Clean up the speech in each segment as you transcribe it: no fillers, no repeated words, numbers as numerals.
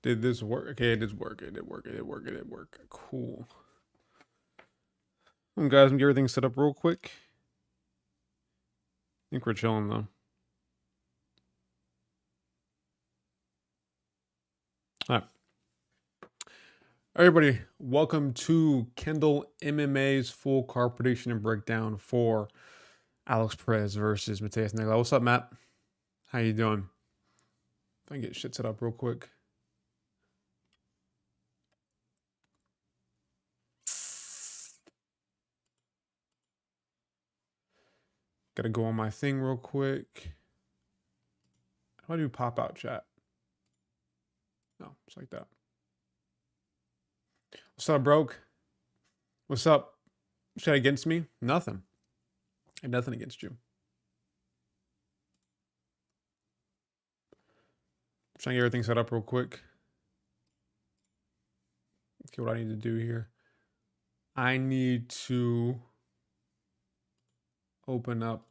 Did this work? Okay, it did work. It did work. It did work. It did work. Cool. Guys, get everything set up real quick. I think we're chilling though. All right. Everybody, welcome to Kendall MMA's full card prediction and breakdown for Alex Perez versus Nicolau. What's up, Matt? How you doing? If I can get shit set up real quick. Gotta go on my thing real quick. How do I do pop-out chat? No, it's like that. What's up, broke? What's up? Shit against me? Nothing. I have nothing against you. Trying to get everything set up real quick. Okay, what I need to do here. I need to open up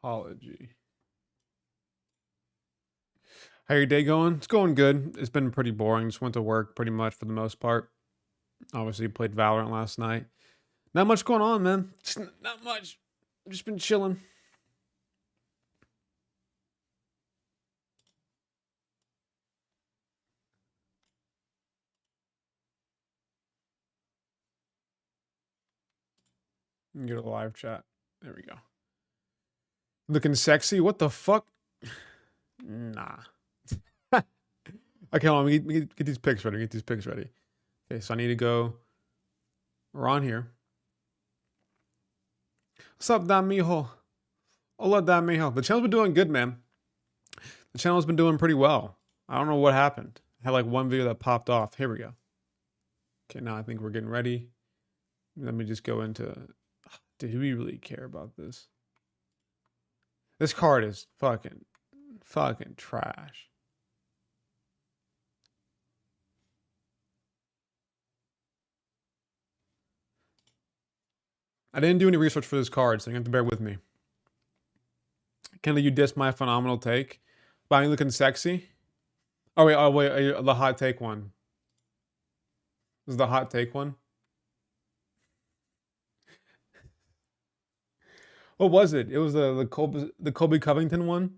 Topology. How your day going? It's going good. It's been pretty boring. Just went to work pretty much for the most part. Obviously played Valorant last night. Not much going on, man. Just not much. I've just been chilling. Get a live chat. There we go. Looking sexy? What the fuck? Nah. Okay, hold on. Let me get these pics ready. Get these pics ready. Okay, so I need to go. We're on here. What's up, Dan Mijo? Hola, Dan Mijo. The channel's been doing good, man. The channel's been doing pretty well. I don't know what happened. I had like one video that popped off. Here we go. Okay, now I think we're getting ready. Let me just go into... Do we really care about this? This card is fucking trash. I didn't do any research for this card, so you have to bear with me. Kendall, you dissed my phenomenal take. By me looking sexy? Oh, wait, the hot take one. This is the hot take one? What was it? It was the Kobe Covington one?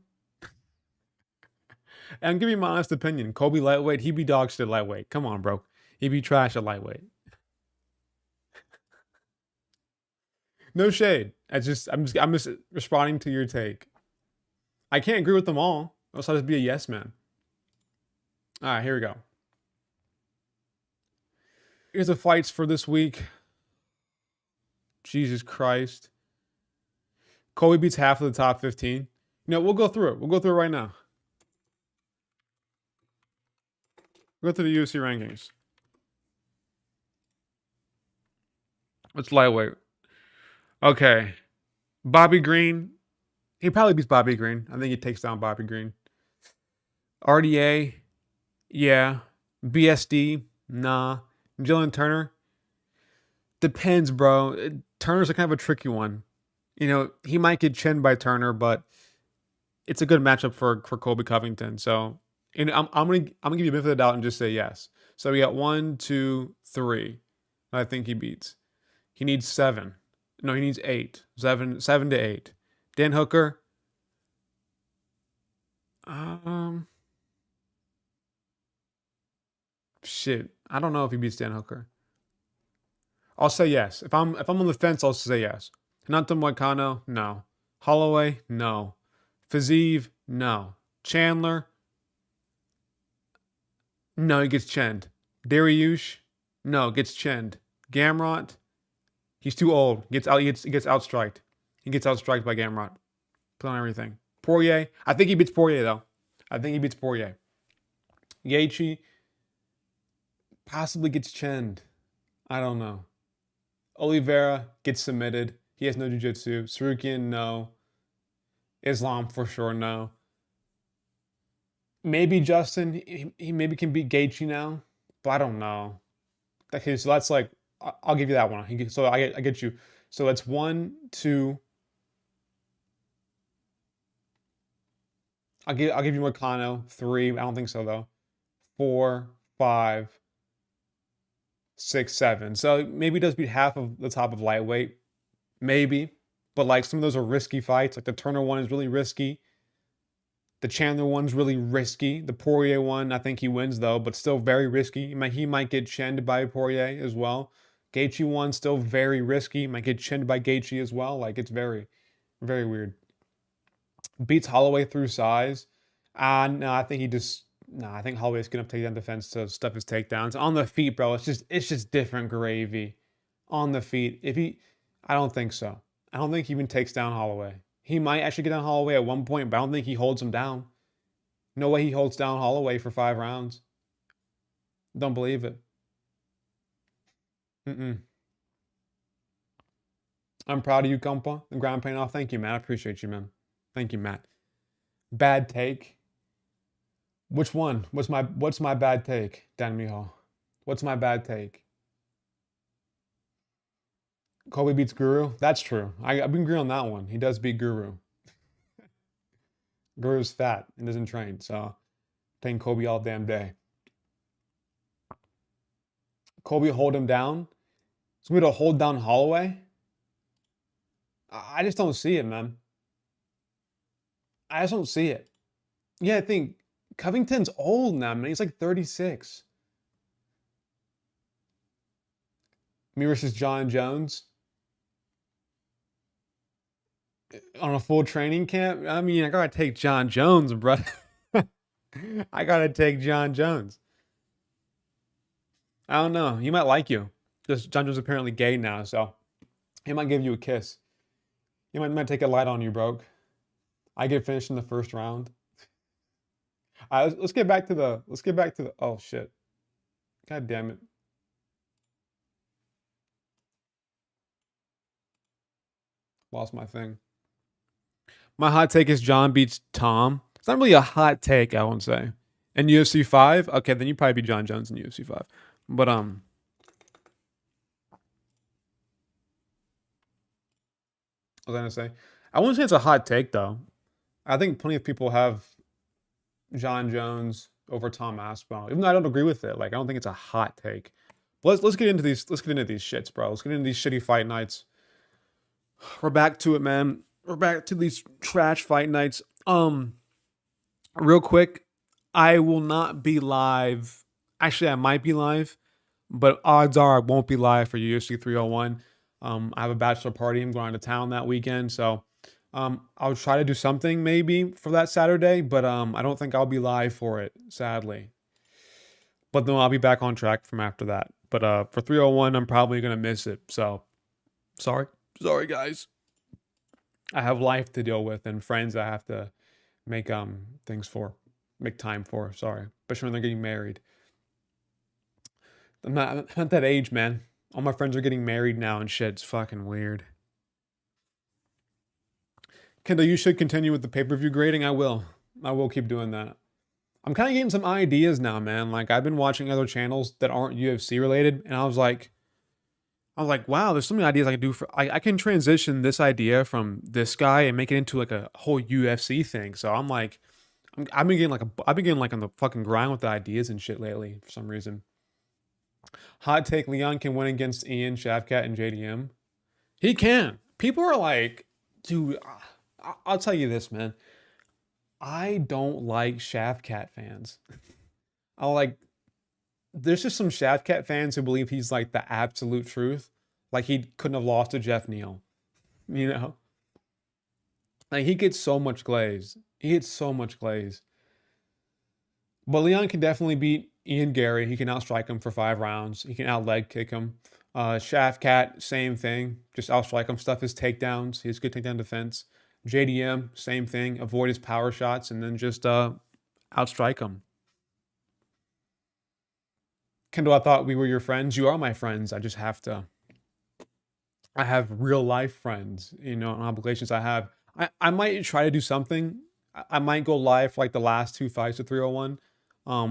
And give me my honest opinion. Kobe lightweight, he be dog shit lightweight. Come on, bro. He be trash at lightweight. No shade. I'm just responding to your take. I can't agree with them all. Else I'll just be a yes man. All right, here we go. Here's the fights for this week. Jesus Christ. Kobe beats half of the top 15. You know, we'll go through it. We'll go through it right now. We'll go through the UFC rankings. What's lightweight? Okay. Bobby Green. He probably beats Bobby Green. I think he takes down Bobby Green. RDA. Yeah. BSD. Nah. Jalen Turner. Depends, bro. Turner's a kind of a tricky one. You know, he might get chinned by Turner, but it's a good matchup for Kobe Covington. So, and I'm gonna give you a benefit of the doubt and just say yes. So we got 1, 2, 3. I think he beats. He needs 7. No, he needs 8. 7 to 8. Dan Hooker. Shit. I don't know if he beats Dan Hooker. I'll say yes. If I'm on the fence, I'll say yes. Hinata Moicano, no. Holloway, no. Fiziev, no. Chandler, no, he gets chinned. Dariush, no, gets chinned. Gamrot, he's too old. He gets outstriked. He gets outstriked by Gamrot. Put on everything. Poirier, I think he beats Poirier though. I think he beats Poirier. Gaethje possibly gets chinned. I don't know. Oliveira gets submitted. He has no jiu-jitsu. Sarukian, no. Islam, for sure, no. Maybe Justin, he maybe can beat Gaethje now, but I don't know. Okay, so that's like, I'll give you that one. So I get you. So that's 1, 2. I'll give you Moicano. 3. I don't think so though. 4, 5, 6, 7. So maybe he does beat half of the top of lightweight. Maybe. But like some of those are risky fights. Like the Turner one is really risky. The Chandler one's really risky. The Poirier one, I think he wins though, but still very risky. He might get chinned by Poirier as well. Gaethje one still very risky. Might get chinned by Gaethje as well. Like it's very, very weird. Beats Holloway through size. No, I think he just no. I think Holloway's gonna take down defense to stuff his takedowns on the feet, bro. It's just different gravy on the feet. I don't think so. I don't think he even takes down Holloway. He might actually get down Holloway at one point, but I don't think he holds him down. No way he holds down Holloway for 5 rounds. Don't believe it. I'm proud of you, compa. The ground paint off. Thank you, Matt. I appreciate you, man. Thank you, Matt. Bad take. Which one? What's my bad take, Dan Miho? What's my bad take? Kobe beats Guru? That's true. I've been agree on that one. He does beat Guru. Guru's fat and doesn't train, so playing Kobe all damn day. Kobe hold him down. So we to hold down Holloway? I just don't see it, man. I just don't see it. Yeah, I think Covington's old now, man. He's like 36. Me versus John Jones on a full training camp. I mean, I gotta take John Jones, bro. I gotta take John Jones. I don't know. He might like you. Just John Jones is apparently gay now, so he might give you a kiss. He might take a light on you, bro. I get finished in the first round. Let's get back to the. Oh shit! God damn it! Lost my thing. My hot take is John beats Tom. It's not really a hot take, I won't say. In UFC 5, okay, then you probably beat John Jones in UFC 5. But what was I gonna say? I wouldn't say it's a hot take though. I think plenty of people have John Jones over Tom Aspinall, even though I don't agree with it. Like I don't think it's a hot take. But let's get into these. Let's get into these shits, bro. Let's get into these shitty fight nights. We're back to it, man. We're back to these trash fight nights. Real quick, I will not be live. Actually, I might be live, but odds are I won't be live for UFC 301. I have a bachelor party. I'm going out of town that weekend, so I'll try to do something maybe for that Saturday, but I don't think I'll be live for it, sadly. But then I'll be back on track from after that. But for 301, I'm probably gonna miss it. So sorry, guys. I have life to deal with and friends I have to make things for, make time for. Sorry, especially when they're getting married. I'm not that age, man. All my friends are getting married now and shit. It's fucking weird. Kendall, you should continue with the pay-per-view grading. I will keep doing that. I'm kind of getting some ideas now, man. Like I've been watching other channels that aren't UFC related, and I was like, wow, there's so many ideas I can do for. I can transition this idea from this guy and make it into like a whole UFC thing. So I'm like, I've been getting like on the fucking grind with the ideas and shit lately for some reason. Hot take: Leon can win against Ian, Shavkat, and JDM. He can. People are like, dude. I'll tell you this, man. I don't like Shavkat fans. I like. There's just some Shavkat fans who believe he's like the absolute truth. Like he couldn't have lost to Jeff Neal. You know? Like he gets so much glaze. He gets so much glaze. But Leon can definitely beat Ian Gary. He can outstrike him for 5 rounds. He can outleg kick him. Shavkat, same thing. Just outstrike him. Stuff his takedowns. He has good takedown defense. JDM, same thing. Avoid his power shots and then just outstrike him. Kendall, I thought we were your friends. You are my friends. I just have to. I have real life friends, you know, and obligations I have. I might try to do something. I might go live for like the last 2 fights of 301.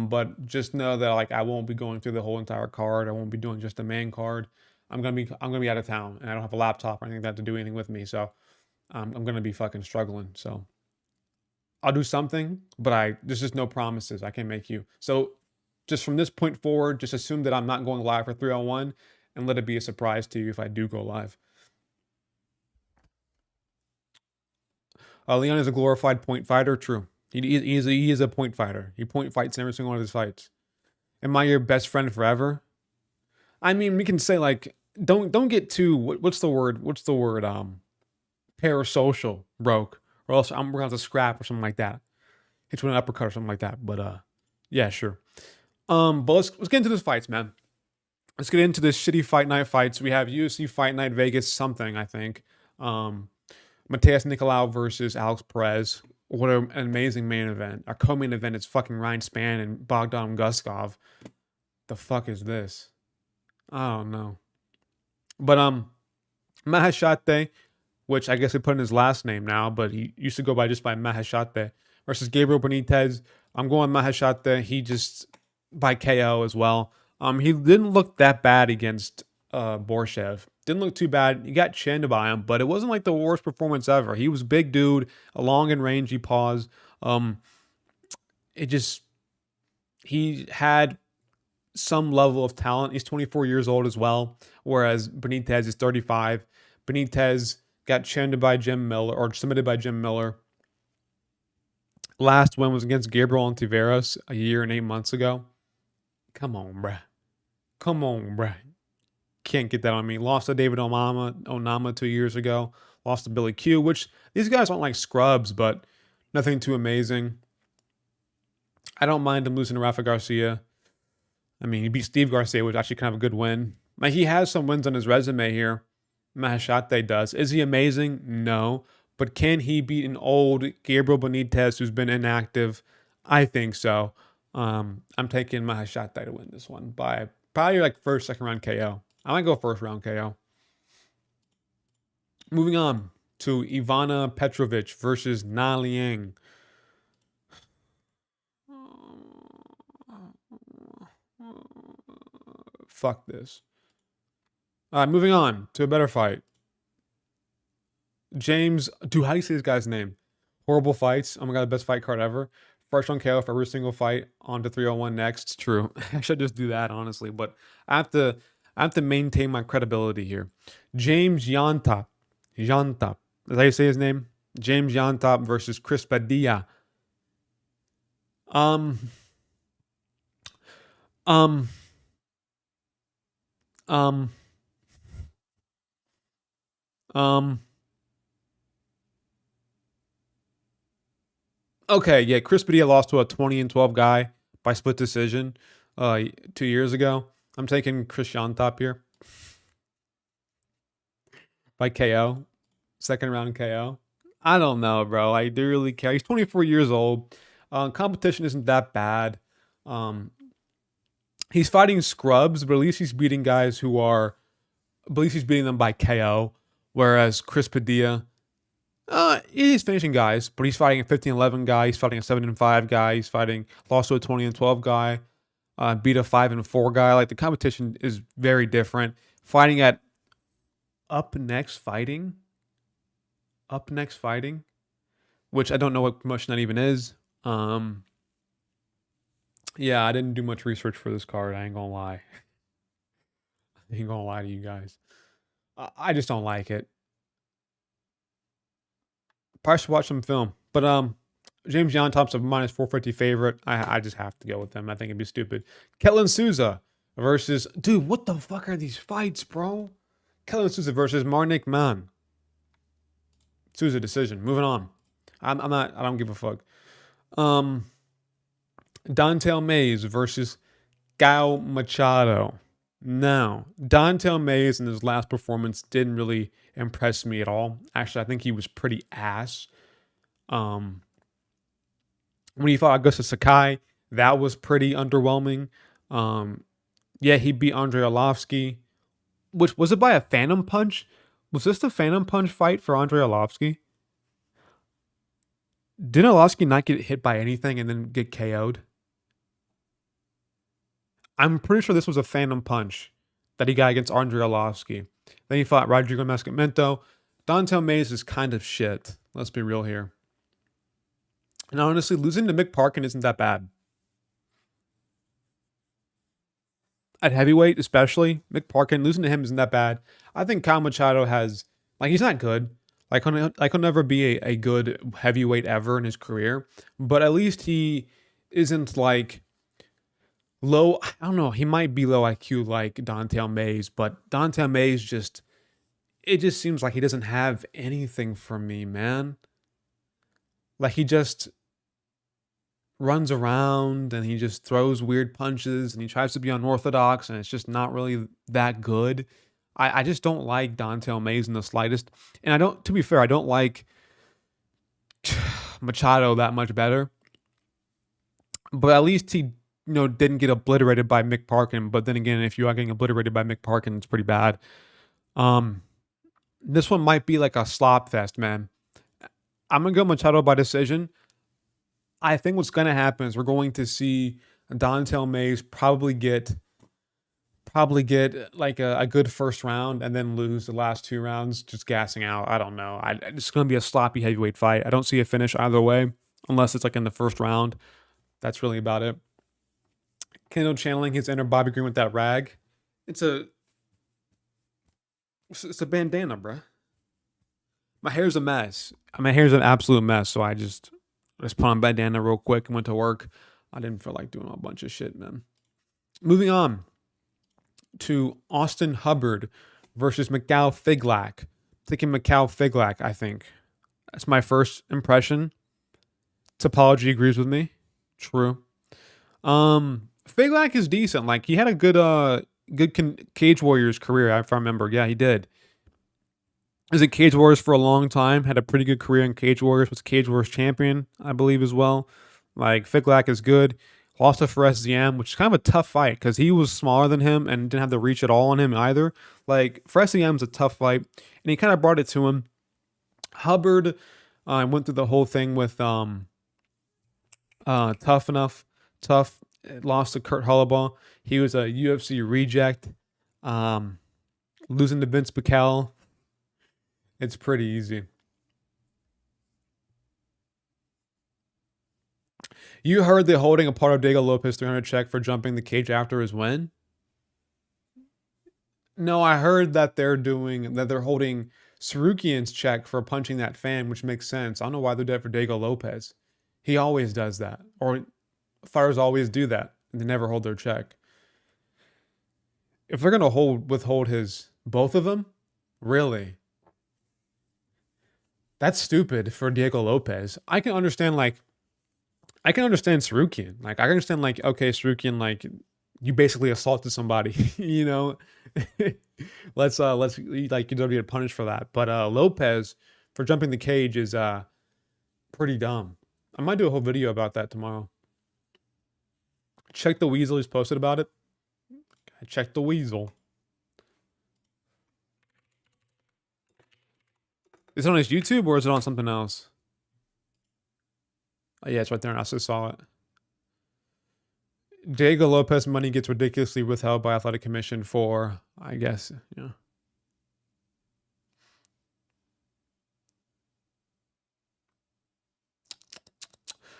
But just know that like I won't be going through the whole entire card. I won't be doing just the main card. I'm gonna be out of town and I don't have a laptop or anything like that to do anything with me. So I'm gonna be fucking struggling. So I'll do something, but there's just no promises I can make you. So just from this point forward, just assume that I'm not going live for 301 and let it be a surprise to you if I do go live. Leon is a glorified point fighter. True. He is a point fighter. He point fights in every single one of his fights. Am I your best friend forever? I mean, we can say like, don't get too, what's the word? Parasocial, broke. Or else we're gonna have to scrap or something like that. Hit you with an uppercut or something like that. But yeah, sure. But let's get into this fights, man. Let's get into this shitty fight night fights. We have UFC Fight Night Vegas something, I think. Mateus Nicolau versus Alex Perez. What an amazing main event. Our co-main event is fucking Ryan Spann and Bogdan Guskov. The fuck is this? I don't know. But Maheshate, which I guess they put in his last name now, but he used to go by Maheshate, versus Gabriel Benitez. I'm going Maheshate. He just by KO as well. He didn't look that bad against Borshev. Didn't look too bad. He got chinned by him, but it wasn't like the worst performance ever. He was a big dude, a long and rangy pause. He had some level of talent. He's 24 years old as well, whereas Benitez is 35. Benitez got chinned by Jim Miller, or submitted by Jim Miller. Last win was against Gabriel Ontiveros a year and 8 months ago. Come on, bruh. Can't get that on me. Lost to David Onama 2 years ago. Lost to Billy Q, which these guys aren't like scrubs, but nothing too amazing. I don't mind him losing to Rafa Garcia. I mean, he beat Steve Garcia, which was actually kind of a good win. Like, he has some wins on his resume here. Maheshate does. Is he amazing? No. But can he beat an old Gabriel Benitez who's been inactive? I think so. I'm taking Maheshate to win this one by probably like first, second round KO. I might go first round KO. Moving on to Ivana Petrovic versus Na Liang. Fuck this. All right, moving on to a better fight. James, dude, how do you say this guy's name? Horrible fights. Oh my god, the best fight card ever. First round KO for every single fight. On to 301 next. True. I should just do that, honestly, but I have to maintain my credibility here. James Yantop. Is that how you say his name? James Yantop versus Chris Padilla. Okay, yeah, Chris Padilla lost to a 20-12 guy by split decision 2 years ago. I'm taking Chris Yantop here by KO. Second round KO. I don't know, bro. I do really care. He's 24 years old. Competition isn't that bad. He's fighting scrubs, but at least he's beating guys who are, at least he's beating them by KO. Whereas Chris Padilla, he's finishing guys, but he's fighting a 15-11 guy. He's fighting a 7-5 guy. He's fighting, lost to a 20-12 guy. Beat a 5-4 guy. Like, the competition is very different. Fighting at Up Next Fighting, which I don't know what promotion that even is. Yeah, I didn't do much research for this card. I ain't gonna lie. I ain't gonna lie to you guys. I just don't like it. Probably should watch some film. But James Yantop's a minus 450 favorite. I just have to go with him. I think it'd be stupid. Ketlin Souza versus, dude, what the fuck are these fights, bro? Ketlin Souza versus Marnik Mann. Souza decision. Moving on. I don't give a fuck. Don'Tale Mayes versus Gao Machado. Now, Don'Tale Mayes in his last performance didn't really impress me at all. Actually, I think he was pretty ass. When he fought Augusto Sakai, that was pretty underwhelming. Yeah, he beat Andrei Arlovsky. Which, was it by a Phantom Punch? Was this the Phantom Punch fight for Andrei Arlovsky? Didn't Arlovsky not get hit by anything and then get KO'd? I'm pretty sure this was a Phantom Punch that he got against Andrei Arlovsky. Then he fought Rodrigo Mascamento. Don'Tale Mayes is kind of shit. Let's be real here. And honestly, losing to Mick Parkin isn't that bad. At heavyweight, especially, Mick Parkin, losing to him isn't that bad. I think Kyle Machado has, like, he's not good. He'll never be a good heavyweight ever in his career. But at least he isn't like low. I don't know. He might be low IQ like Don'Tale Mayes, but Don'Tale Mayes it just seems like he doesn't have anything for me, man. Like he just runs around and he just throws weird punches and he tries to be unorthodox and it's just not really that good. I just don't like Don'Tale Mayes in the slightest. And to be fair, I don't like Machado that much better. But at least he, didn't get obliterated by Mick Parkin. But then again, if you are getting obliterated by Mick Parkin, it's pretty bad. This one might be like a slop fest, man. I'm going to go Machado by decision. I think what's going to happen is we're going to see Don'Tale Mayes probably get like a good first round and then lose the last 2 rounds, just gassing out. I don't know. It's going to be a sloppy heavyweight fight. I don't see a finish either way, unless it's like in the first round. That's really about it. Kendall channeling his inner Bobby Green with that rag. It's a bandana, bruh. My hair's a mess. My hair's an absolute mess, so I just put on a bandana real quick and went to work. I didn't feel like doing a bunch of shit, man. Moving on to Austin Hubbard versus Mikhail Figlak. Taking Mikhail Figlak, I think. That's my first impression. Topology agrees with me. True. Figlak is decent. Like he had a good Cage Warriors career, if I remember. Yeah, he did. Was at Cage Warriors for a long time. Had a pretty good career in Cage Warriors. Was Cage Warriors champion, I believe, as well. Like Figlak is good. Lost to Perez, which is kind of a tough fight because he was smaller than him and didn't have the reach at all on him either. Like Perez is a tough fight, and he kind of brought it to him. Hubbard went through the whole thing with Tough, lost to Kurt Hollabaugh. He was a UFC reject. Losing to Vince Pichel. It's pretty easy. You heard they're holding a part of Diego Lopez 300 check for jumping the cage after his win? No, I heard that they're holding Sarukian's check for punching that fan, which makes sense. I don't know why they're doing it for Diego Lopez. He always does that. Or fighters always do that. And they never hold their check. If they're going to withhold both of them, really? That's stupid for Diego Lopez. I can understand Sarukian. Like, I can understand, like, okay, Sarukian, like, you basically assaulted somebody, you know? let's like, you don't get punished for that. But Lopez, for jumping the cage, is pretty dumb. I might do a whole video about that tomorrow. Check the Weasel. He's posted about it. Check the Weasel. Is it on his YouTube or is it on something else? Oh, yeah, it's right there. I just saw it. Diego Lopez money gets ridiculously withheld by Athletic Commission for, I guess, yeah.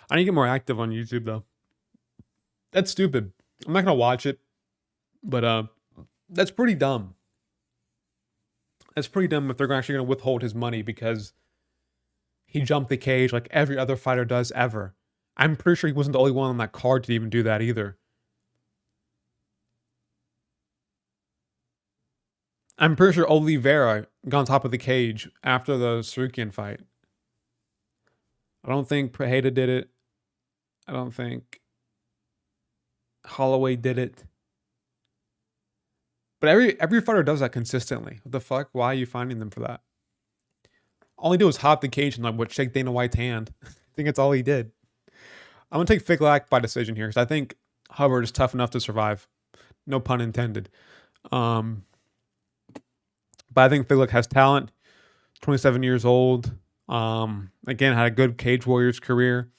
I need to get more active on YouTube, though. That's stupid. I'm not going to watch it, but that's pretty dumb. That's pretty dumb if they're actually going to withhold his money because he jumped the cage like every other fighter does ever. I'm pretty sure he wasn't the only one on that card to even do that either. I'm pretty sure Oliveira got on top of the cage after the Sarukian fight. I don't think Prejeda did it. I don't think Holloway did it. But every fighter does that consistently. What the fuck? Why are you finding them for that? All he did was hop the cage and like shake Dana White's hand. I think that's all he did. I'm gonna take Figlak by decision here because I think Hubbard is tough enough to survive. No pun intended. But I think Figlak has talent. 27 years old. Again, had a good Cage Warriors career.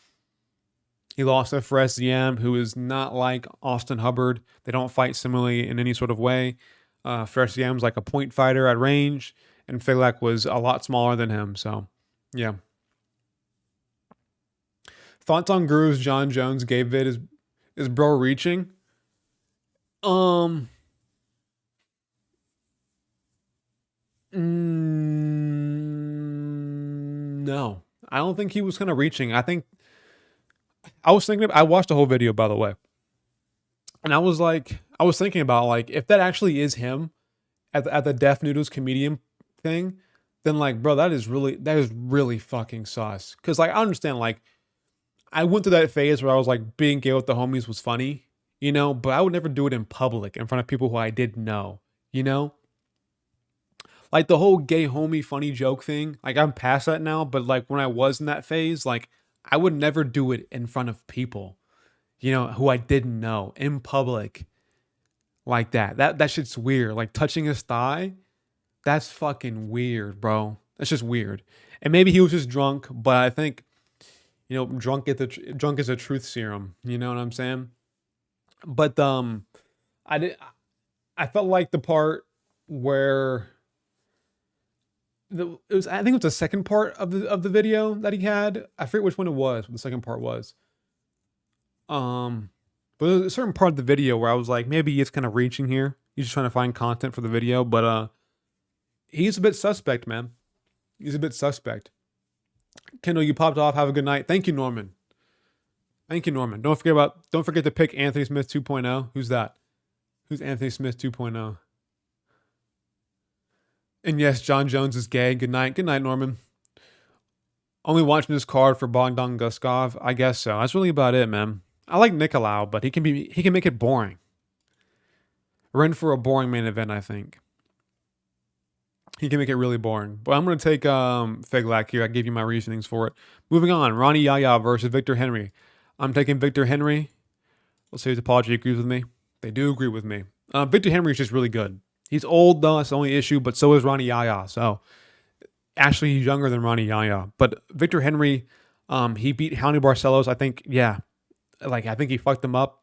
He lost to Perez, who is not like Austin Hubbard. They don't fight similarly in any sort of way. Perez was like a point fighter at range, and Figlak was a lot smaller than him. So, yeah. Thoughts on Guru's John Jones gay vid is bro reaching? Um, no, I don't think he was kind of reaching. I think I was thinking. I watched the whole video, by the way, and I was thinking about like if that actually is him at the Deaf Noodles comedian thing, then like, bro, that is really fucking sus. Because like I understand, like I went through that phase where I was like being gay with the homies was funny, but I would never do it in public in front of people who I didn't know, you know. Like the whole gay homie funny joke thing, like I'm past that now, but like when I was in that phase, like I would never do it in front of people, who I didn't know in public like that. That shit's weird. Like touching his thigh, that's fucking weird, bro. That's just weird. And maybe he was just drunk, but I think, drunk is a truth serum. You know what I'm saying? But I did. I felt like the part where I think it was the second part of the video that he had. I forget which one it was. What the second part was. But there's a certain part of the video where I was like, maybe he's kind of reaching here. He's just trying to find content for the video, but he's a bit suspect, man. He's a bit suspect. Kendall, you popped off. Have a good night. Thank you, Norman. Thank you, Norman. Don't forget to pick Anthony Smith 2.0. Who's that? Who's Anthony Smith 2.0? And yes, John Jones is gay. Good night. Good night, Norman. Only watching this card for Bogdan Guskov. I guess so. That's really about it, man. I like Nicolau, but he can make it boring. We're in for a boring main event, I think. He can make it really boring. But I'm going to take Figlac here. I gave you my reasonings for it. Moving on. Ronnie Yaya versus Victor Henry. I'm taking Victor Henry. Let's see if Apology agrees with me. They do agree with me. Victor Henry is just really good. He's old, though. That's the only issue. But so is Ronnie Yaya. So actually, he's younger than Ronnie Yaya. But Victor Henry, he beat Johnny Barcelos. I think, yeah. I think he fucked him up.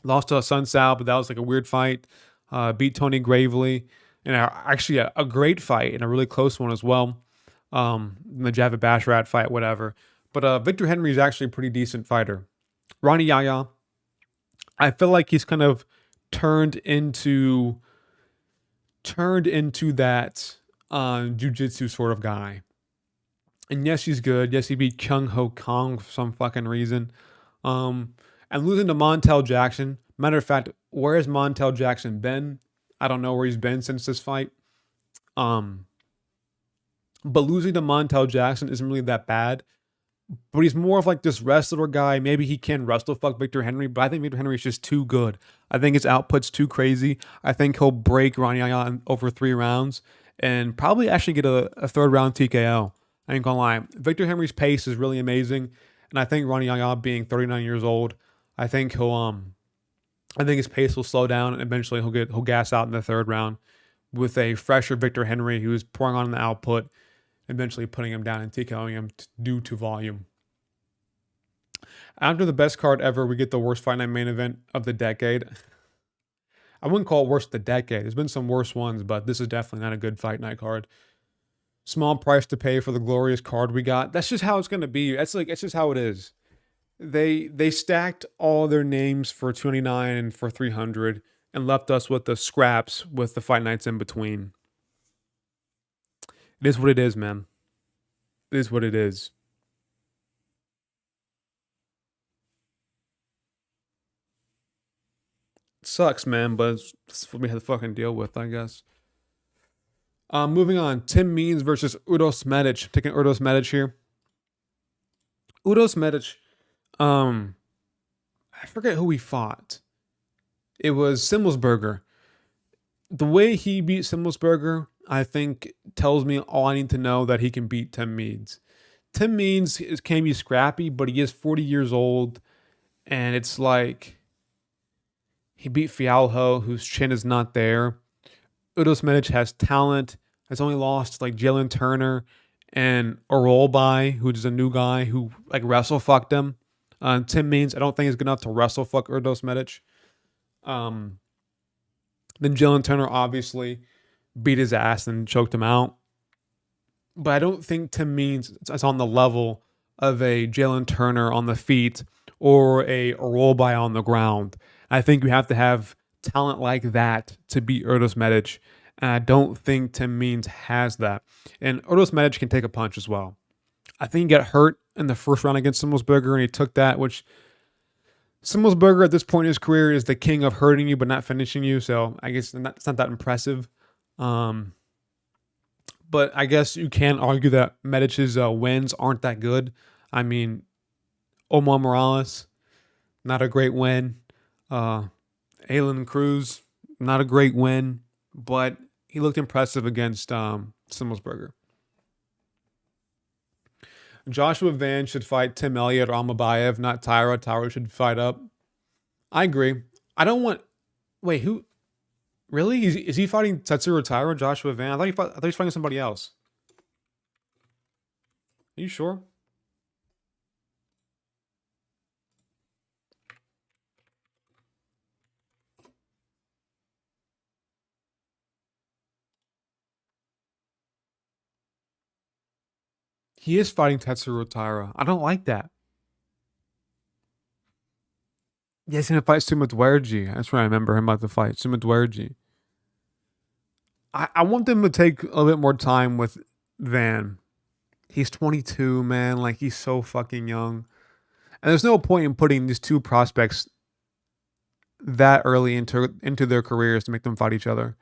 Lost to Sun Sal, but that was like a weird fight. Beat Tony Gravely. And actually a great fight and a really close one as well. The Javid Bashrat fight, whatever. But Victor Henry is actually a pretty decent fighter. Ronnie Yaya, I feel like he's kind of turned into that jiu-jitsu sort of guy. And yes, he's good. Yes, he beat Kyung Ho Kong for some fucking reason. And losing to Montel Jackson. Matter of fact, where has Montel Jackson been? I don't know where he's been since this fight. But losing to Montel Jackson isn't really that bad. But he's more of like this wrestler guy. Maybe he can wrestle fuck Victor Henry, but I think Victor Henry is just too good. I think his output's too crazy. I think he'll break Ronnie Yaya over 3 rounds and probably actually get a third round TKO. I ain't gonna lie. Victor Henry's pace is really amazing. And I think Ronnie Yaya being 39 years old, I think his pace will slow down and eventually he'll gas out in the third round with a fresher Victor Henry who's pouring on the output, eventually putting him down and TKOing him due to volume. After the best card ever, we get the worst Fight Night main event of the decade. I wouldn't call it worst of the decade. There's been some worse ones, but this is definitely not a good Fight Night card. Small price to pay for the glorious card we got. That's just how it's going to be. It's just how it is. They stacked all their names for 299 and for 300 and left us with the scraps with the Fight Nights in between. It is what it is, man. It is what it is. It sucks, man, but it's what we had to fucking deal with, I guess. Moving on. Tim Means versus Udos Medic. Taking Udos Medic here. Udos Medic. I forget who he fought. It was Simmelsberger. The way he beat Simmelsberger, I think, tells me all I need to know that he can beat Tim Means. Tim Means can be scrappy, but he is 40 years old, and it's like he beat Fialho, whose chin is not there. Udos Medic has talent. Has only lost like Jalen Turner and Orolbai, who's a new guy who like wrestle fucked him. Tim Means, I don't think is good enough to wrestle fuck Udos Medic. Then Jalen Turner obviously beat his ass and choked him out. But I don't think Tim Means is on the level of a Jalen Turner on the feet or a roll by on the ground. I think you have to have talent like that to beat Erdos Medic. And I don't think Tim Means has that. And Erdos Medic can take a punch as well. I think he got hurt in the first round against Simmelsberger, and he took that, which Simmelsberger at this point in his career is the king of hurting you but not finishing you. So I guess it's not that impressive. But I guess you can argue that Medic's wins aren't that good. I mean, Omar Morales, not a great win. Alan Cruz, not a great win, but he looked impressive against Simmelsberger. Joshua Van should fight Tim Elliott or Almabayev, not Tyra. Tyra should fight up. I agree. I don't want... Wait, who... Really? Is he fighting Tetsuro Tyra, Joshua Van? I thought he was fighting somebody else. Are you sure? He is fighting Tetsuro Taira. I don't like that. Yeah, he's going to fight Suma Dwerji. That's where I remember him about to fight. Suma Dwerji. I want them to take a little bit more time with Van. He's 22, man. Like, he's so fucking young. And there's no point in putting these two prospects that early into their careers to make them fight each other.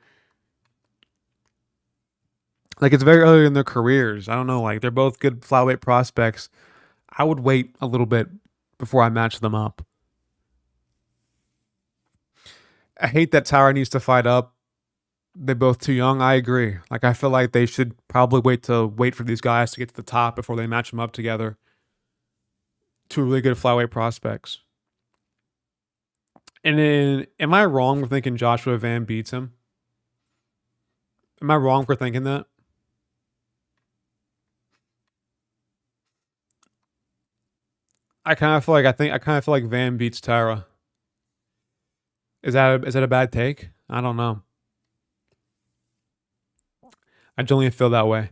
Like, it's very early in their careers. I don't know. Like, they're both good flyweight prospects. I would wait a little bit before I match them up. I hate that Tyra needs to fight up. They're both too young. I agree. Like, I feel like they should probably wait for these guys to get to the top before they match them up together. Two really good flyweight prospects. And then, am I wrong for thinking Joshua Van beats him? Am I wrong for thinking that? I kind of feel like Van beats Tyra. Is that a bad take? I don't know. I generally feel that way.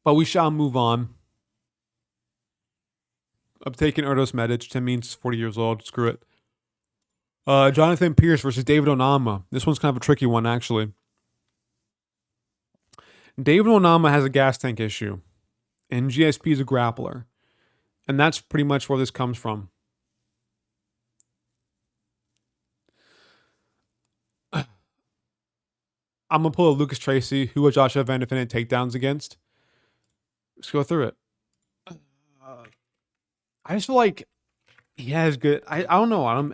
But we shall move on. I'm taking Erdos Medic. Tim Means 40 years old. Screw it. Jonathan Pierce versus David Onama. This one's kind of a tricky one, actually. David Onama has a gas tank issue, and GSP is a grappler. And that's pretty much where this comes from. I'm going to pull a Lucas Tracy, who a Joshua Van defended takedowns against. Let's go through it. I just feel like he has good... I don't know.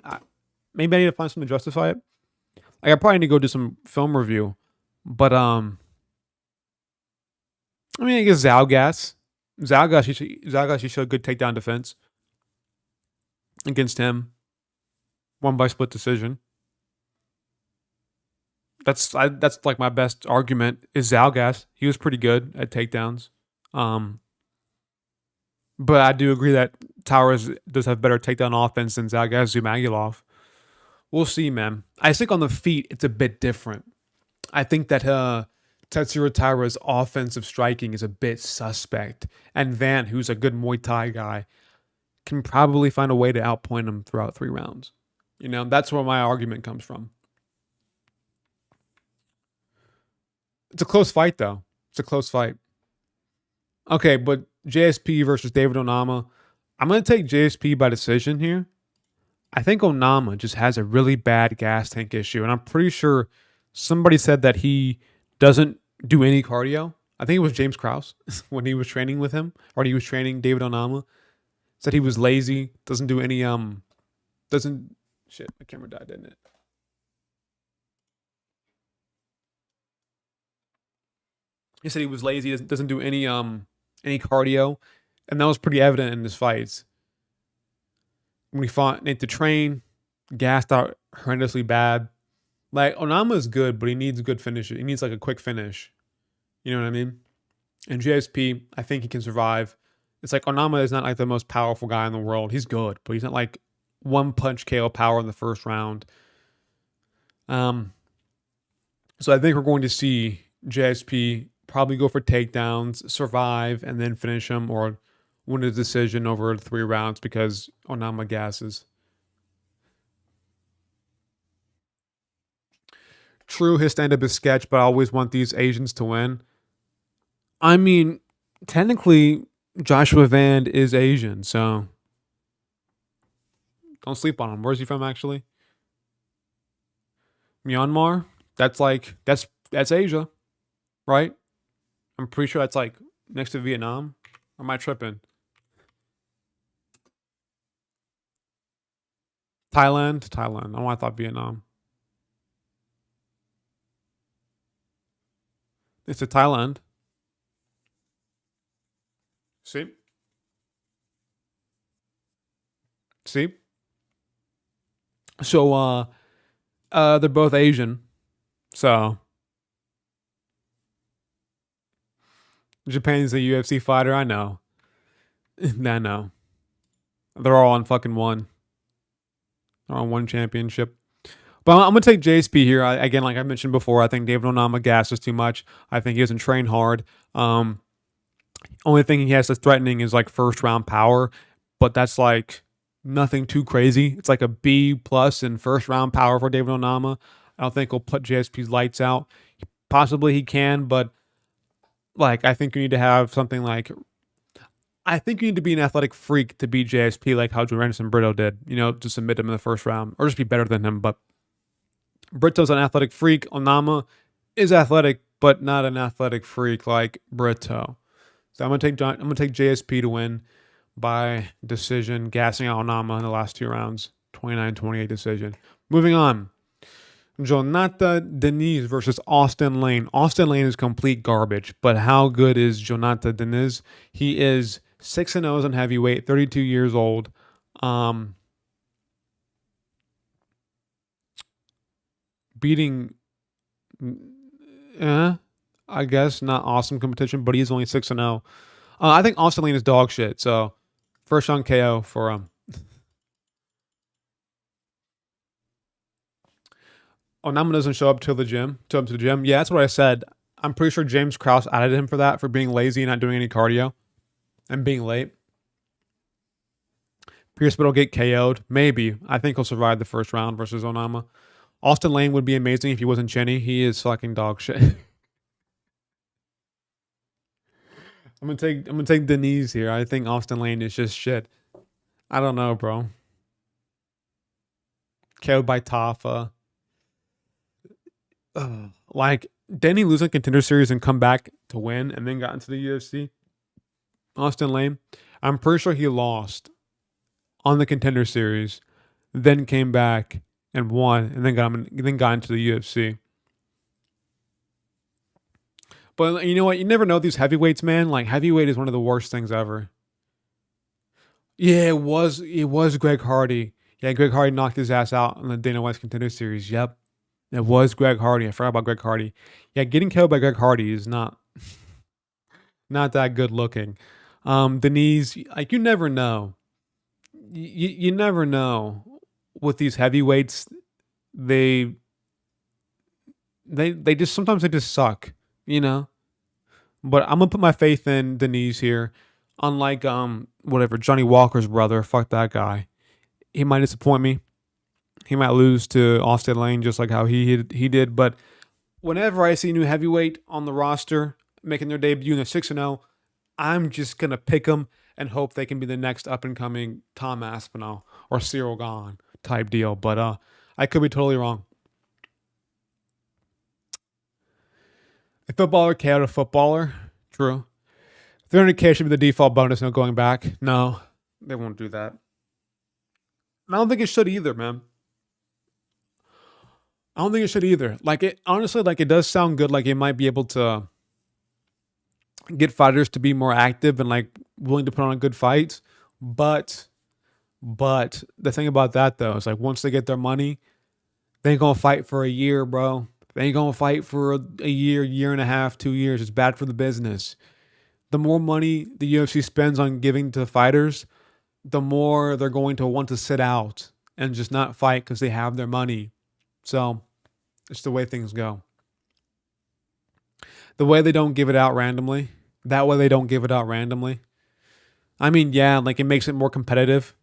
Maybe I need to find something to justify it. Like, I probably need to go do some film review. But, I mean, I guess Zalgas, he showed good takedown defense against him. Won by split decision. That's like my best argument is Zalgas. He was pretty good at takedowns. But I do agree that Towers does have better takedown offense than Zalgas Zumagulov. We'll see, man. I think on the feet, it's a bit different. I think that Tetsuro Taira's offensive striking is a bit suspect. And Van, who's a good Muay Thai guy, can probably find a way to outpoint him throughout 3 rounds. You know, that's where my argument comes from. It's a close fight, though. It's a close fight. Okay, but JSP versus David Onama. I'm going to take JSP by decision here. I think Onama just has a really bad gas tank issue, and I'm pretty sure somebody said that he doesn't do any cardio. I think it was James Krause when he was training with him, or he was training David Onama. Said he was lazy, doesn't do any shit, my camera died, didn't it? He said he was lazy, doesn't do any cardio, and that was pretty evident in his fights. When he fought Nate to train, gassed out horrendously bad. Like, Onama is good, but he needs a good finish. He needs like a quick finish. You know what I mean? And GSP, I think he can survive. It's like Onama is not like the most powerful guy in the world. He's good, but he's not like one punch KO power in the first round. So I think we're going to see JSP probably go for takedowns, survive, and then finish him or win a decision over 3 rounds because Onama gasses. True, his stand-up is sketch, but I always want these Asians to win. I mean, technically, Joshua Van is Asian, so don't sleep on him. Where's he from, actually? Myanmar? That's Asia, right? I'm pretty sure that's like next to Vietnam. Or am I tripping? Thailand. Oh, I thought Vietnam. It's a Thailand. See? See? So they're both Asian. So Japan's a UFC fighter, I know. I know. They're all on fucking one. They're on one championship. But I'm gonna take JSP here. Again, like I mentioned before, I think David Onama gasses too much. I think he doesn't train hard. Only thing he has that's threatening is like first round power, but that's like nothing too crazy. It's like a B plus in first round power for David Onama. I don't think he'll put JSP's lights out. Possibly he can, but like I think you need to have something like I think you need to be an athletic freak to beat JSP like how Anderson Brito did, to submit him in the first round or just be better than him. But Brito's an athletic freak. Onama is athletic, but not an athletic freak like Brito. So I'm gonna take JSP to win by decision, gassing out Onama in the last 2 rounds. 29-28 decision. Moving on. Jonathan Deniz versus Austin Lane. Austin Lane is complete garbage, but how good is Jonathan Deniz? He is 6-0 on heavyweight, 32 years old. Beating, I guess not awesome competition, but he's only 6-0. I think Austin Lane is dog shit. So first round KO for him. Onama doesn't show up to the gym. Yeah, that's what I said. I'm pretty sure James Krause added him for that, for being lazy and not doing any cardio and being late. Pierce will get KO'd. Maybe. I think he'll survive the first round versus Onama. Austin Lane would be amazing if he wasn't chinny. He is fucking dog shit. I'm gonna take Deniz here. I think Austin Lane is just shit. I don't know, bro. KO'd by Tafa. Like, didn't he lose in Contender Series and come back to win and then got into the UFC? Austin Lane, I'm pretty sure he lost on the Contender Series, then came back and won, and then got into the UFC. But you know what? You never know these heavyweights, man. Like, heavyweight is one of the worst things ever. Yeah, it was Greg Hardy. Yeah, Greg Hardy knocked his ass out on the Dana White's Contender Series. Yep. It was Greg Hardy. I forgot about Greg Hardy. Yeah, getting killed by Greg Hardy is not that good looking. Deniz, like, you never know. You never know with these heavyweights. They just sometimes they just suck, But I'm gonna put my faith in Deniz here. Unlike whatever Johnny Walker's brother, fuck that guy. He might disappoint me. He might lose to Austin Lane just like how he did. But whenever I see new heavyweight on the roster making their debut and they're 6-0, I'm just gonna pick them and hope they can be the next up and coming Tom Aspinall or Cyril Gahn type deal. But I could be totally wrong. A footballer KO'd a footballer. True. 300K should be the default bonus, no going back. No, they won't do that. I don't think it should either, man. I don't think it should either. Like, it honestly, like, it does sound good. Like, it might be able to get fighters to be more active and like willing to put on a good fight. But the thing about that though is like once they get their money, they ain't gonna fight for a year, bro. They ain't gonna fight for a year and a half, 2 years. It's bad for the business. The more money the UFC spends on giving to fighters, the more they're going to want to sit out and just not fight because they have their money. So it's the way things go. The way they don't give it out randomly. That way they don't give it out randomly. I mean, yeah, like it makes it more competitive.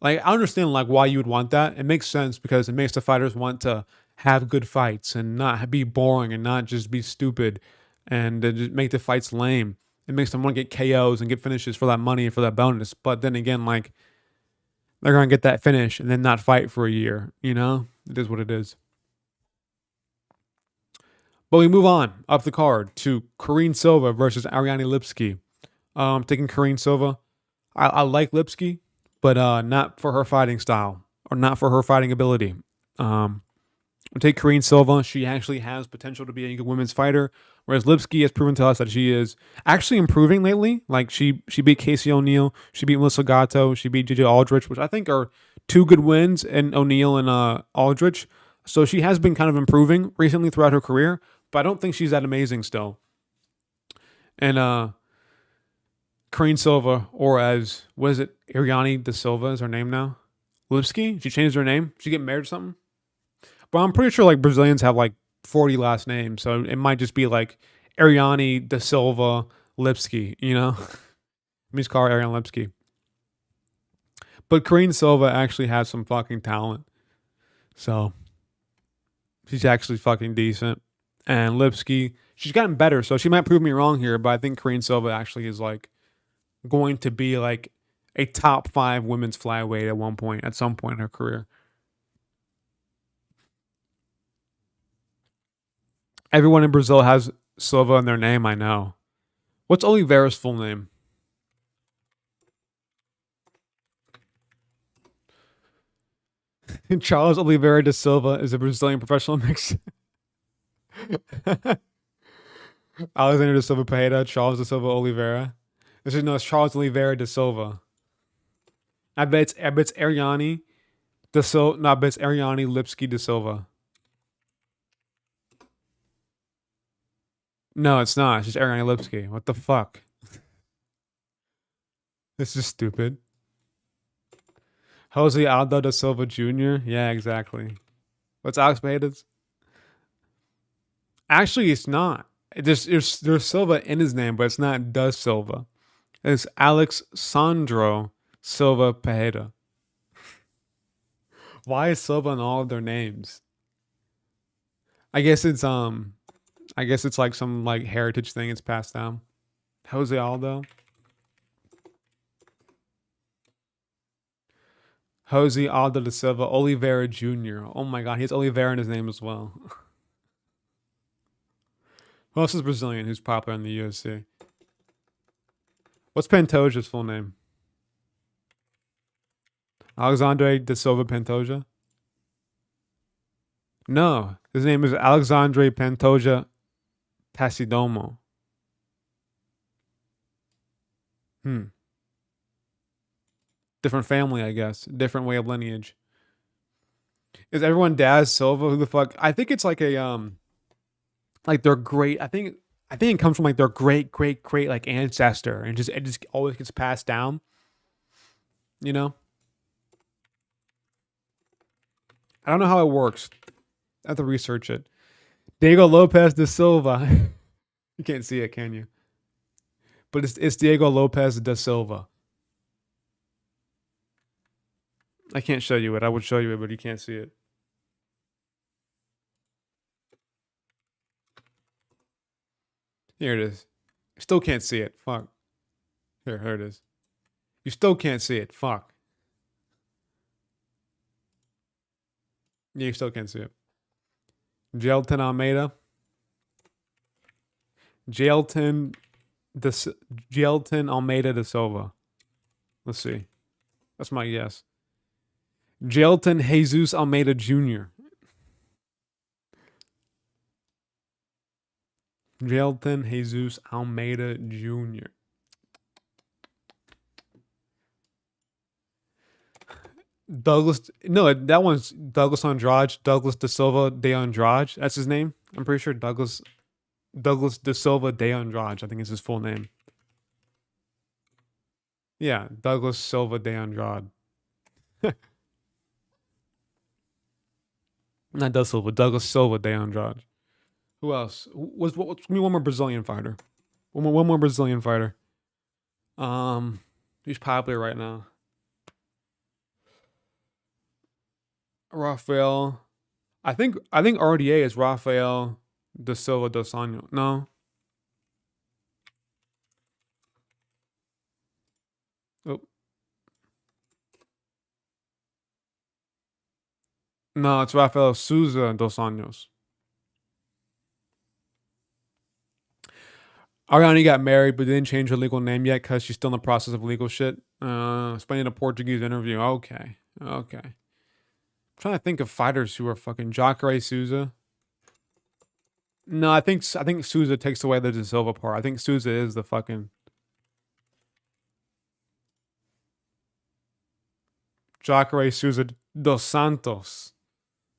Like I understand like why you would want that. It makes sense because it makes the fighters want to have good fights and not be boring and not just be stupid and just make the fights lame. It makes them want to get KOs and get finishes for that money and for that bonus. But then again, like they're gonna get that finish and then not fight for a year. You know, it is what it is. But we move on up the card to Karine Silva versus Ariane Lipski. Taking Karine Silva. I like Lipski, but not for her fighting style or not for her fighting ability. We'll take Karine Silva. She actually has potential to be a good women's fighter, whereas Lipski has proven to us that she is actually improving lately. Like she beat Casey O'Neill, she beat Melissa Gatto, she beat JJ Aldrich, which I think are two good wins in O'Neill and Aldrich. So she has been kind of improving recently throughout her career, but I don't think she's that amazing still. And Karine Silva, or as what is it, Ariane De Silva is her name now. Lipski? She changed her name. She get married or something. But I'm pretty sure like Brazilians have like 40 last names, so it might just be like Ariane De Silva Lipski. You know, let me just call her Ariane Lipski. But Karine Silva actually has some fucking talent, so she's actually fucking decent. And Lipski, she's gotten better, so she might prove me wrong here, but I think Karine Silva actually is like going to be like a top 5 women's flyweight at some point in her career. Everyone in Brazil has Silva in their name, I know. What's Oliveira's full name? Charles Oliveira da Silva is a Brazilian professional mixer. Alexander da Silva Pereira, Charles da Silva Oliveira. This is no, it's Charles Oliveira da Silva. I bet it's Ariane da Silva. No, I bet it's Ariane Lipski da Silva. No, it's not. It's just Ariane Lipski. What the fuck? This is stupid. Jose Aldo da Silva Jr. Yeah, exactly. What's Alex Pereira's? Actually, it's not. There's Silva in his name, but it's not Da Silva. It's Alex Sandro Silva Pereira. Why is Silva in all of their names? I guess it's like some like heritage thing it's passed down. Jose Aldo. Jose Aldo da Silva Oliveira Jr. Oh my god, he has Oliveira in his name as well. Who else is Brazilian who's popular in the UFC? What's Pantoja's full name? Alexandre da Silva Pantoja? No, his name is Alexandre Pantoja Tassidomo. Different family, I guess. Different way of lineage. Is everyone Daz Silva? Who the fuck? I think it's like a like their great. I think it comes from like their great like ancestor, and it just always gets passed down. You know. I don't know how it works. I have to research it. Diego Lopez da Silva. You can't see it, can you? But it's Diego Lopez da Silva. I can't show you it. I would show you it, but you can't see it. Here it is. You still can't see it. Fuck. Here it is. You still can't see it. Fuck. Yeah, you still can't see it. Gelton Almeida. Gelton Almeida da Silva. Let's see. That's my guess. Gelton Jesus Almeida Jr. Gelton Jesus Almeida Jr. Douglas, no, that one's Douglas Andrade, Douglas da Silva de Andrade. That's his name. I'm pretty sure Douglas da Silva de Andrade. I think is his full name. Yeah, Douglas Silva de Andrade. Not Da Silva, Douglas Silva de Andrade. Who else? Give me one more Brazilian fighter. One more Brazilian fighter. Who's popular right now? Rafael. I think RDA is Rafael da Silva dos Anjos. No. Oh. No, it's Rafael Souza dos Anjos. Ariane got married but didn't change her legal name yet because she's still in the process of legal shit. Explaining a Portuguese interview. Okay. I'm trying to think of fighters who are fucking Jacare Souza. No, I think Souza takes away the De Silva part. I think Souza is the fucking Jacare Souza dos Santos.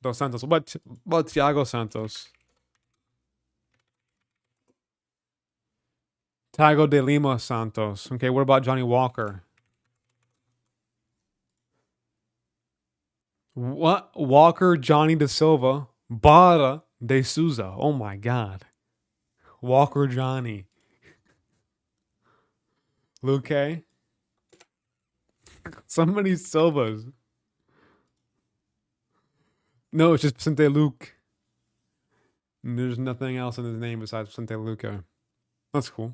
What about Thiago Santos? Thiago de Lima Santos. Okay, what about Johnny Walker? What? Walker Johnny de Silva Bara de Souza. Oh my god. Walker Johnny. Luque. So many Silvas. No, it's just Vicente Luke. There's nothing else in his name besides Vicente Luque. That's cool.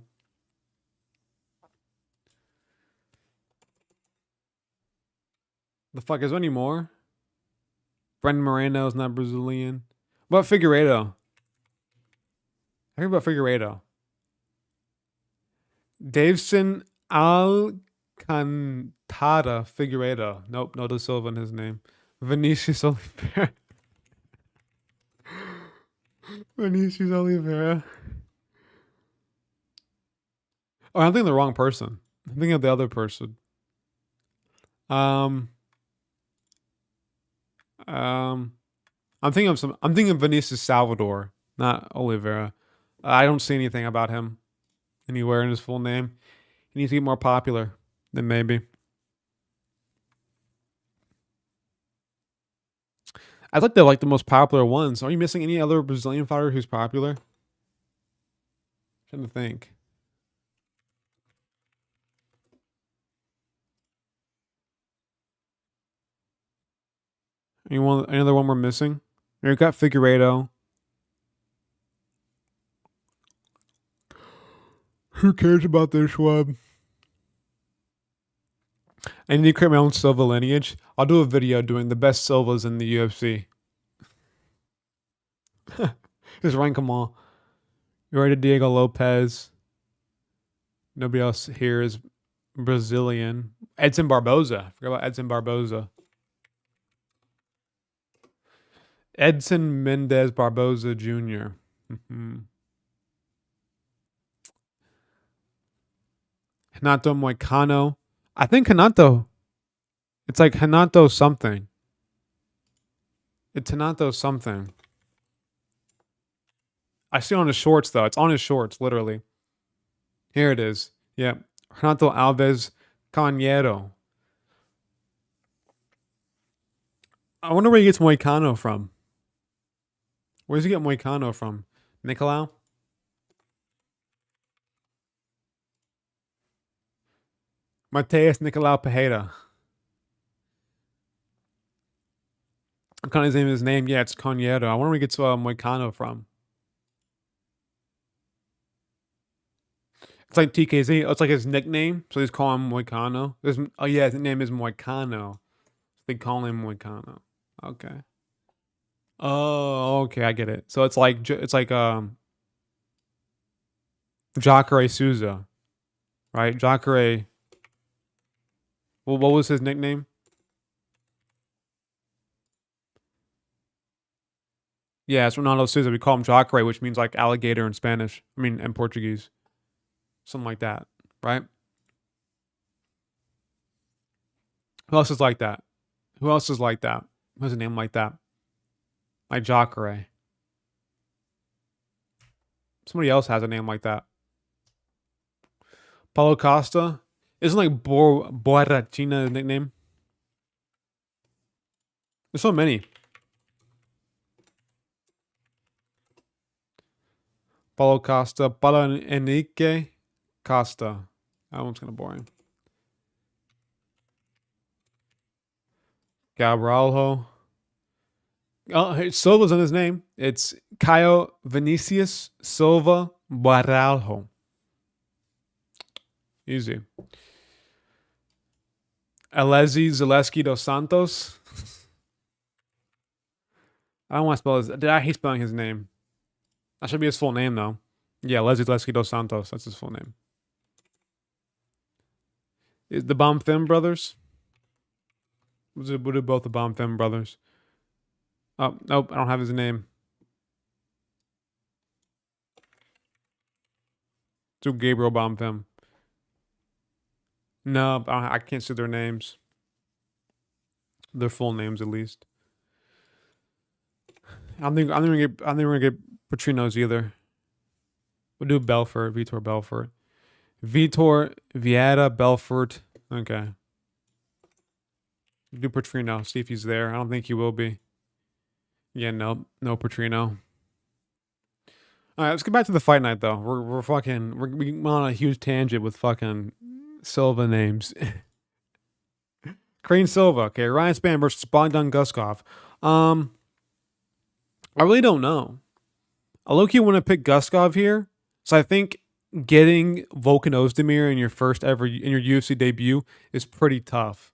The fuck, is there any more? Brendan Moreno is not Brazilian. What about Figueiredo? I heard about Figueiredo. Davidson Alcantara Figueiredo. Nope, no De Silva in his name. Vinicius Oliveira. Vinicius Oliveira. Oh, I'm thinking of the wrong person. I'm thinking of the other person. I'm thinking of Vinicius Salvador, not Oliveira. I don't see anything about him anywhere in his full name. He needs to get more popular. Then maybe. I think they're like the most popular ones. Are you missing any other Brazilian fighter who's popular? I'm trying to think. Another one we're missing? We got Figueiredo. Who cares about this one? I need to create my own Silva lineage. I'll do a video doing the best Silvas in the UFC. Just rank them all. You're right to Diego Lopez. Nobody else here is Brazilian. Edson Barboza. Forgot about Edson Barboza. Edson Mendez Barboza Jr. Renato Moicano. I think Renato. It's like Renato something. It's Renato something. I see it on his shorts though. It's on his shorts, literally. Here it is. Yeah. Renato Alves Cañero. I wonder where he gets Moicano from. Where does he get Moicano from? Nicolau? Mateus Nicolau Pereira. I'm kind of naming his name. Yeah, it's Cañero. I wonder where he gets Moicano from. It's like TKZ. It's like his nickname, so they just call him Moicano. Oh yeah, his name is Moicano. They call him Moicano. Okay. Oh, okay, I get it. So it's like Jacare Souza, right? Jacare. Well, what was his nickname? Yeah, it's Ronaldo Souza. We call him Jacare, which means like alligator in Spanish. I mean, in Portuguese. Something like that, right? Who else is like that? Who else is like that? Who has a name like that? Like Jacare. Somebody else has a name like that. Paulo Costa? Isn't like Borrachina a nickname? There's so many. Paulo Costa. Paulo Enrique Costa. That one's kind of boring. Gabrielho. Oh, Silva's in his name. It's Caio Vinicius Silva Baralho. Easy. Alesi Zaleski dos Santos. I don't want to spell his. I hate spelling his name. That should be his full name, though. Yeah, Alesi Zaleski dos Santos. That's his full name. Is the Bonfim brothers? What are both the Bonfim brothers? Oh, nope, I don't have his name. To Gabriel Bonfim. No, I can't see their names. Their full names, at least. I don't think we're gonna get Petrinos either. We'll do Belfort, Vitor Belfort. Vitor Vieira Belfort. Okay. We'll do Petrino, see if he's there. I don't think he will be. Yeah, no Petrino. All right, let's get back to the fight night though. We're on a huge tangent with fucking Silva names. Crane Silva. Okay, Ryan Spann versus Bogdan Guskov. I really don't know. I low-key want to pick Guskov here. So I think getting Volkan Ozdemir in your UFC debut is pretty tough.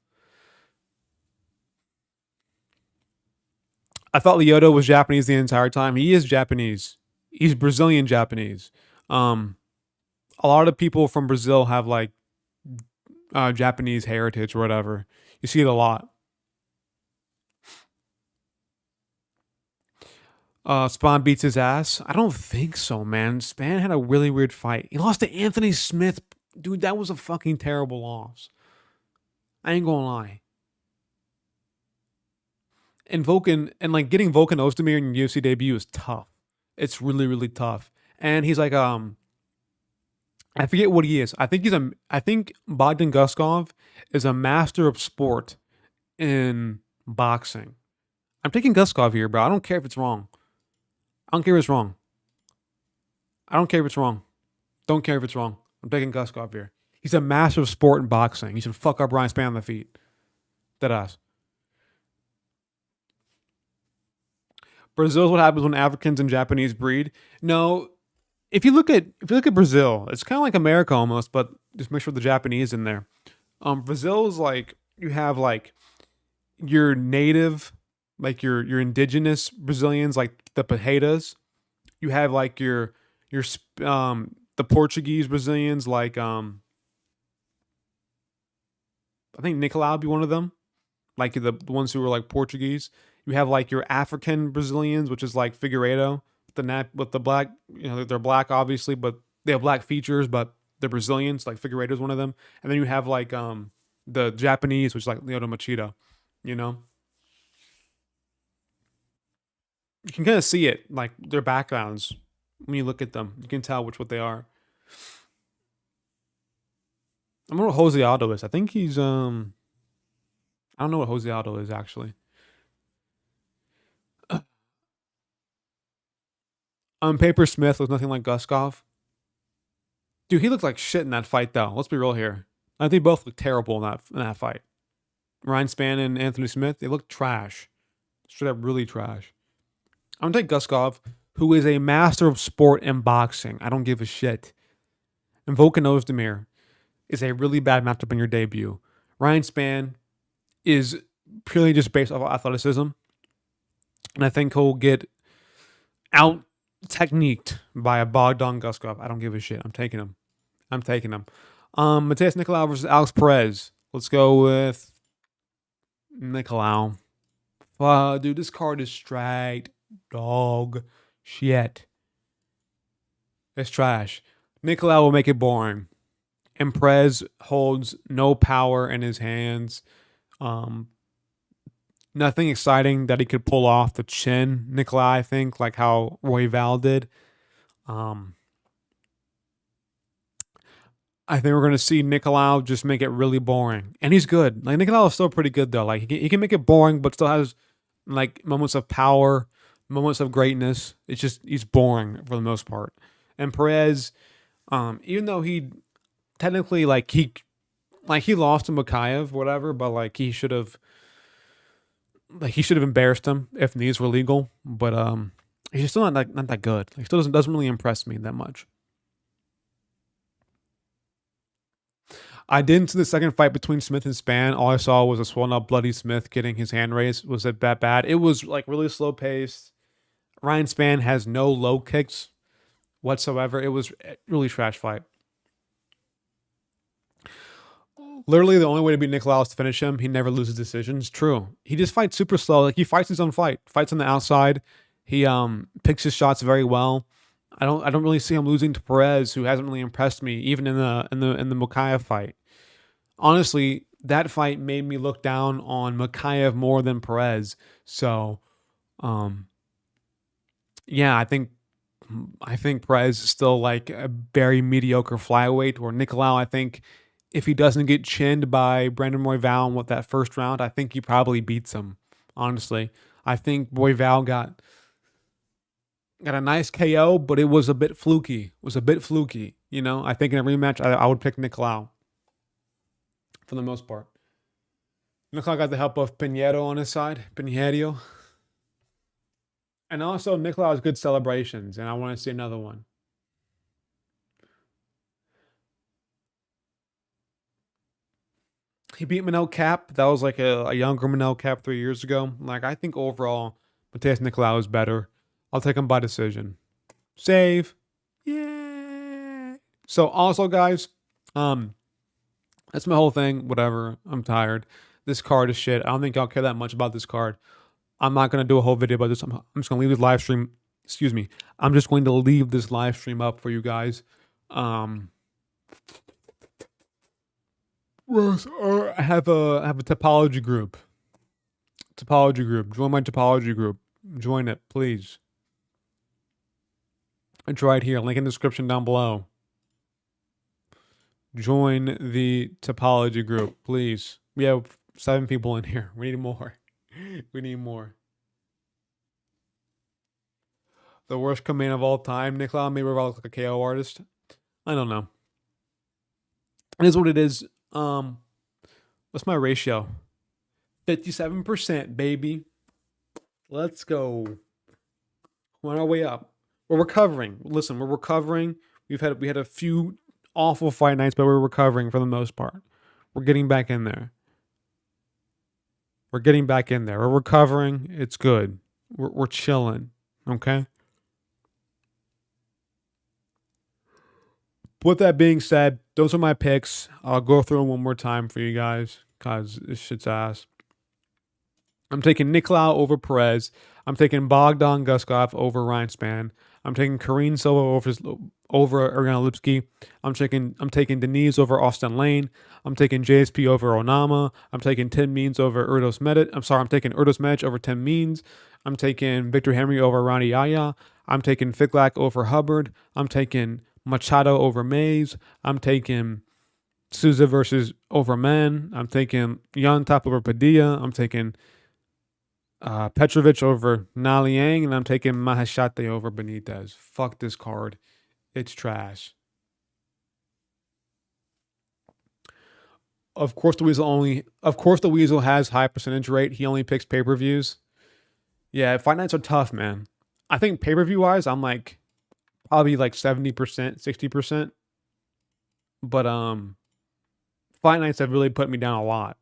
I thought Lyoto was Japanese the entire time. He is Japanese. He's Brazilian Japanese. A lot of people from Brazil have like Japanese heritage or whatever. You see it a lot. Spawn beats his ass. I don't think so, man. Spann had a really weird fight. He lost to Anthony Smith. Dude, that was a fucking terrible loss. I ain't gonna lie. And like getting Volkan Ozdemir in your UFC debut is tough. It's really, really tough. And he's like, I forget what he is. I think Bogdan Guskov is a master of sport in boxing. I'm taking Guskov here, bro. I don't care if it's wrong. I don't care if it's wrong. I don't care if it's wrong. Don't care if it's wrong. I'm taking Guskov here. He's a master of sport in boxing. He should fuck up Ryan Spann on the feet. Deadass. Brazil's what happens when Africans and Japanese breed. No, if you look at Brazil, it's kind of like America almost, but just make sure the Japanese in there. Brazil is like you have like your native, like your indigenous Brazilians, like the Pajetas. You have like your the Portuguese Brazilians, like I think Nicolau would be one of them, like the ones who were like Portuguese. You have like your African Brazilians, which is like Figueiredo, with the black, they're black obviously, but they have black features, but they're Brazilians. Like Figueiredo is one of them, and then you have like the Japanese, which is like Lyoto Machida. You can kind of see it, like their backgrounds when you look at them. You can tell what they are. I don't know what Jose Aldo is. I think he's I don't know what Jose Aldo is actually. On paper, Smith looks nothing like Guskov. Dude, he looked like shit in that fight, though. Let's be real here. I think they both look terrible in that fight. Ryan Spann and Anthony Smith, they look trash. Straight up really trash. I'm going to take Guskov, who is a master of sport and boxing. I don't give a shit. And Volkan Ozdemir is a really bad matchup in your debut. Ryan Spann is purely just based off of athleticism. And I think he'll get out techniqued by a Bogdan Guskov. I don't give a shit. I'm taking him. Mateus Nicolau versus Alex Perez. Let's go with Nicolau. Dude, this card is straight dog shit. It's trash. Nicolau will make it boring. And Perez holds no power in his hands. Nothing exciting that he could pull off the chin, Nicolau, I think, like how Royval did. I think we're going to see Nicolau just make it really boring. And he's good. Like, Nicolau is still pretty good, though. Like, he can make it boring, but still has, like, moments of power, moments of greatness. It's just, he's boring for the most part. And Perez, even though he technically he lost to Makayev, whatever, but like he should have embarrassed him if knees were legal. But he's still not that good. He still doesn't really impress me that much. I didn't see the second fight between Smith and Spann. All I saw was a swollen up, bloody Smith getting his hand raised. Was it that bad? It was like really slow paced. Ryan Spann has no low kicks whatsoever. It was a really trash fight. Literally, the only way to beat Nicolau is to finish him. He never loses decisions. True. He just fights super slow. Like he fights his own fight. Fights on the outside. He picks his shots very well. I don't really see him losing to Perez, who hasn't really impressed me, even in the Makayev fight. Honestly, that fight made me look down on Makayev more than Perez. So, yeah, I think Perez is still like a very mediocre flyweight. Or Nicolau, I think if he doesn't get chinned by Brandon Royval in that first round, I think he probably beats him. Honestly, I think Royval got a nice KO, but it was a bit fluky. You know, I think in a rematch, I would pick Nicolau for the most part. Nicolau got the help of Pinheiro on his side. Pinheiro. And also, Nicolau has good celebrations, and I want to see another one. He beat Manel Cap. That was like a younger Manel Cap 3 years ago. Like, I think overall, Mateus Nicolau is better. I'll take him by decision. Save. Yeah. So also, guys, that's my whole thing. Whatever. I'm tired. This card is shit. I don't think y'all care that much about this card. I'm not going to do a whole video about this. I'm just going to leave this live stream. Excuse me. I'm just going to leave this live stream up for you guys. I have a topology group. Join my topology group. Join it, please. It's right here. Link in the description down below. Join the topology group, please. We have 7 people in here. We need more. We need more. The worst command of all time. Nicolau may look like a KO artist. I don't know. It is what it is. What's my ratio? 57%, baby. Let's go. We're on our way up. We're recovering. Listen, we're recovering. We had a few awful fight nights, but we're recovering for the most part. We're getting back in there. We're recovering. It's good. We're chilling. Okay. With that being said, those are my picks. I'll go through them one more time for you guys because this shit's ass. I'm taking Nicolau over Perez. I'm taking Bogdan Guskov over Ryan Spann. I'm taking Karine Silva over Ariane Lipski. I'm taking Denise over Austin Lane. I'm taking JSP over Onama. I'm taking Tim Means over Erdos Medic. I'm taking Erdos Medic over Tim Means. I'm taking Victor Henry over Ronnie Yaya. I'm taking Figlak over Hubbard. I'm taking Machado over Mays. I'm taking Souza over Men. I'm taking Yontop over Padilla. I'm taking Petrovic over Naliang, and I'm taking Mahashate over Benitez. Fuck this card. It's trash. Of course the Weasel has high percentage rate. He only picks pay-per-views. Yeah, fight nights are tough, man. I think pay-per-view wise, I'm like probably like 70%, 60%. But fight nights have really put me down a lot.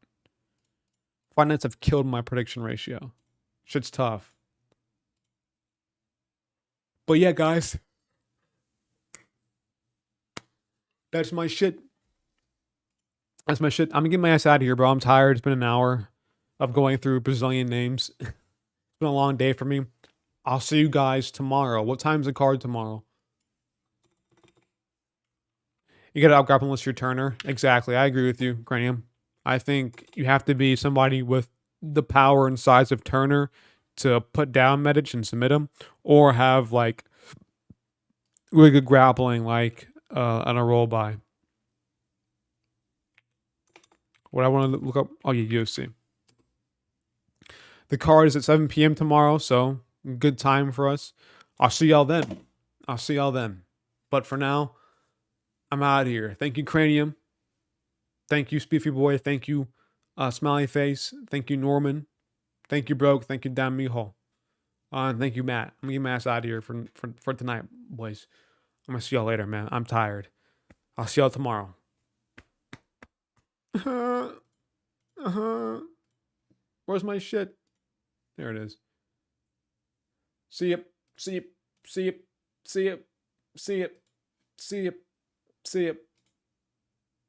Fight nights have killed my prediction ratio. Shit's tough. But yeah, guys. That's my shit. I'm gonna get my ass out of here, bro. I'm tired. It's been an hour of going through Brazilian names. It's been a long day for me. I'll see you guys tomorrow. What time's the card tomorrow? You gotta outgrapple unless you're Turner. Exactly. I agree with you, Cranium. I think you have to be somebody with the power and size of Turner to put down Medic and submit him, or have like really good grappling like on a roll by. What I want to look up, oh yeah, UFC. The card is at 7 p.m. tomorrow, so good time for us. I'll see y'all then. But for now, I'm out of here. Thank you, Cranium. Thank you, Spiffy Boy. Thank you, Smiley Face. Thank you, Norman. Thank you, Broke. Thank you, Dan Mijo. And thank you, Matt. I'm gonna get my ass out of here for tonight, boys. I'm gonna see y'all later, man. I'm tired. I'll see y'all tomorrow. Where's my shit? There it is. See it. See it. See it. See it. See it. See it. See it.